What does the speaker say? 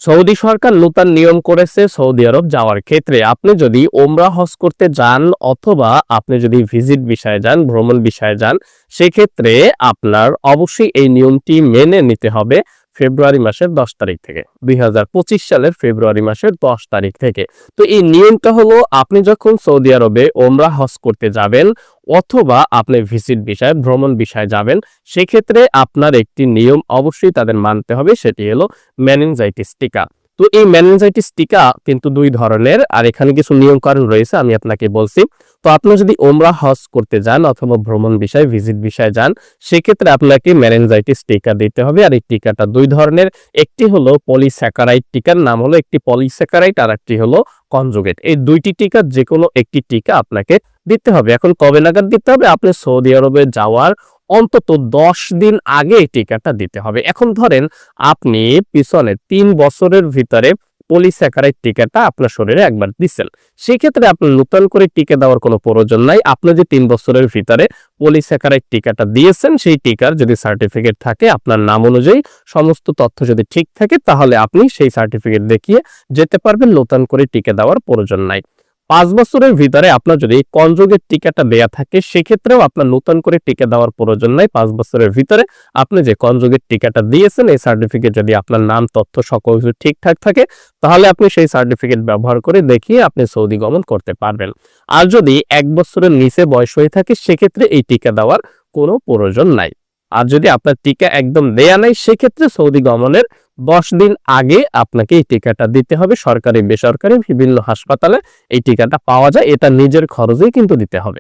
Saudi সরকার নতুন নিয়ম করেছে সৌদি আরব যাওয়ার ক্ষেত্রে আপনি যদি ওমরা হজ করতে যান অথবা আপনি যদি ভিজিট বিষয়ে যান, ভ্রমণ বিষয়ে যান, সেক্ষেত্রে আপনার অবশ্যই এই নিয়মটি মেনে নিতে হবে ফেব্রুয়ারি মাসের 10 তারিখ থেকে, 2025 সালের ফেব্রুয়ারি মাসের 10 তারিখ থেকে। তো এই নিয়মটা হলো, আপনি যখন সৌদি আরবে ওমরা হজ করতে যাবেন অথবা আপনি ভিজিট বিষয়ে, ভ্রমণ বিষয়ে যাবেন, সেক্ষেত্রে আপনার একটি নিয়ম অবশ্যই তাদের মানতে হবে, সেটি হলো মেনিনজাইটিস টিকা। তো এই মেনিনজাইটিস টিকা কিন্তু দুই ধরনের, আর এখানে কিছু নিয়ম কানুন রয়েছে, আমি আপনাকে বলছি। তো আপনি যদি ওমরা হজ করতে যান অথবা ভ্রমণ বিষয়ে, ভিজিট বিষয়ে যান, সেক্ষেত্রে আপনাকে মেনিনজাইটিস টিকা দিতে হবে। আর এই টিকাটা দুই ধরনের, একটি হলো পলিস্যাকারাইড টিকার নাম হলো, একটি পলিস্যাকারাইড, আর একটি হলো কনজুগেট। এই দুইটি টিকার যে কোনো একটি টিকা আপনাকে দিতে হবে। এখন কবে নাগাদ দিতে হবে? আপনি সৌদি আরবে যাওয়ার অন্তত 10 দিন আগে এই টিকাটা দিতে হবে। এখন ধরেন আপনি পিছনে 3 বছরের ভিতরে পলিস্যাকারাইড টিকাটা আপনার শরীরে একবার দিচ্ছেন, সেক্ষেত্রে আপনার নতুন করে টিকা দেওয়ার কোনো প্রয়োজন নাই। আপনি যে 3 বছরের ভিতরে পলিস্যাকারাইড টিকাটা দিয়েছেন, সেই টিকার যদি সার্টিফিকেট থাকে, আপনার নাম অনুযায়ী সমস্ত তথ্য যদি ঠিক থাকে, তাহলে আপনি সেই সার্টিফিকেট দেখিয়ে যেতে পারবেন, নতুন করে টিকা দেওয়ার প্রয়োজন নাই। 5 বছরের ভিতরে আপনার যদি কনজুগেট টিকাটা দেয়া থাকে, সেক্ষেত্রেও আপনার নতুন করে টিকা দেওয়ার প্রয়োজন নাই। 5 বছরের ভিতরে আপনি যে কনজুগেট টিকাটা দিয়েছেন, এই সার্টিফিকেট যদি আপনার নাম, তথ্য সকল কিছু ঠিকঠাক থাকে, তাহলে আপনি সেই সার্টিফিকেট ব্যবহার করে দেখিয়ে আপনি সৌদি গমন করতে পারবেন। আর যদি 1 বছরের নিচে বয়স হয়ে থাকে, সেক্ষেত্রে এই টিকা দেওয়ার কোনো প্রয়োজন নাই। আর যদি আপনার টিকা একদম দেয়া নাই, সেক্ষেত্রে সৌদি গমনের 10 দিন আগে আপনাকে এই টিকাটা দিতে হবে। সরকারি বেসরকারি বিভিন্ন হাসপাতালে এই টিকাটা পাওয়া যায়, এটা নিজের খরচেই কিন্তু দিতে হবে।